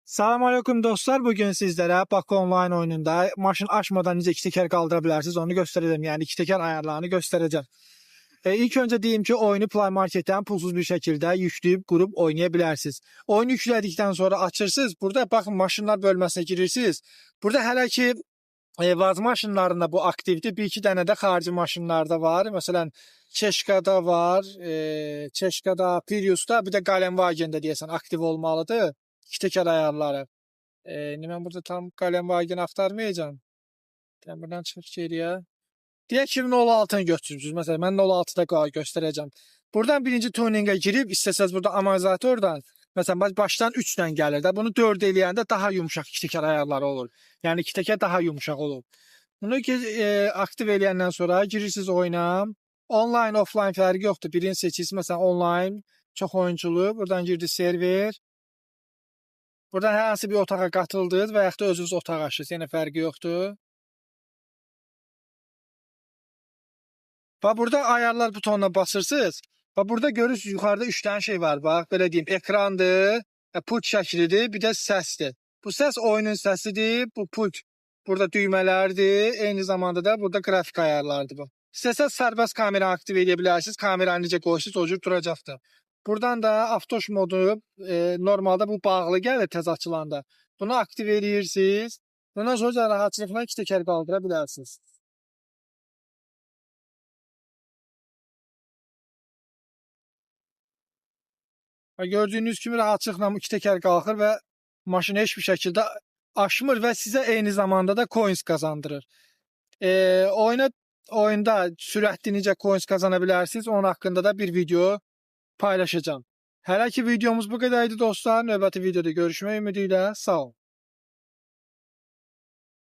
Salam aleyküm dostlar. Bugün sizlere Bak Online oyununda maşın açmadan necə iki teker qaldırabilirsiniz onu göstereceğim. Yani iki teker ayarlarını göstereceğim. İlk önce diyeyim ki oyunu Play Market'ten pulsuz bir şekilde yükleyip kurup oynayabilirsiniz. Oyunu yükledikten sonra açırsınız. Burada bakın maşınlar bölmesine girirsiniz. Burada hələ ki vaz maşınlarında bu aktivdir. Bir iki dənə də xarici maşınlarda var. Məsələn, Çeşkada var, Çeşkada, Prius'da, bir de Galenwagen'də deyəsən aktiv olmalıdır. İki teker ayarları. Ben burada tam Galenwagen aktarmayacağım. Ben buradan çıxıb geriyə. Deyək ki, 06'ını götürürsünüz. Mesela mən 06'da göstereceğim. Buradan birinci tuningə girib, istəsəz burada amortizatordan, mesela baştan 3 ilə gəlir də. Bunu 4 eləyəndə daha yumuşaq iki teker ayarları olur. Yani iki teker daha yumuşaq olur. Bunu aktiv eləyəndən sonra girirsiniz oyuna. Online, offline fərqi yoxdur. Birini seçirsiniz. Mesela online, çox oyunculu. Buradan girdi server. Buradan hər hansı bir otağa qatıldınız və yaxud da özünüz otaq açırsınız. Yəni fərqi yoxdur. Və burada ayarlar butonuna basırsınız. Və burada görürsünüz yuxarıda 3 dənə şey var. Bax, belə deyim, ekrandır, pult şəklidir, bir də səsdir. Bu səs oyunun səsidir, bu pult burada düymələrdir, eyni zamanda da burada qrafik ayarlardır bu. İstəsəz sərbəst kamera aktiv edə bilərsiniz. Kameranı necə qoyursunuz, o cür duracaqdır. Buradan da avtoş modu normalde bu bağlı gəlir tez açılanda. Bunu aktiv edirsiniz. Bundan sonra rahatlıkla iki teker qaldıra bilərsiniz. Gördüğünüz gibi rahatlıkla iki teker qalxır və maşını hiçbir şekilde aşmır və sizə eyni zamanda da coins kazandırır. Oyunda sürətli necə coins kazana bilərsiniz, onun hakkında da bir video paylaşacağım. Hələ ki videomuz bu qədərdir dostlar. Növbəti videoda görüşmək ümidiyle sağ olun.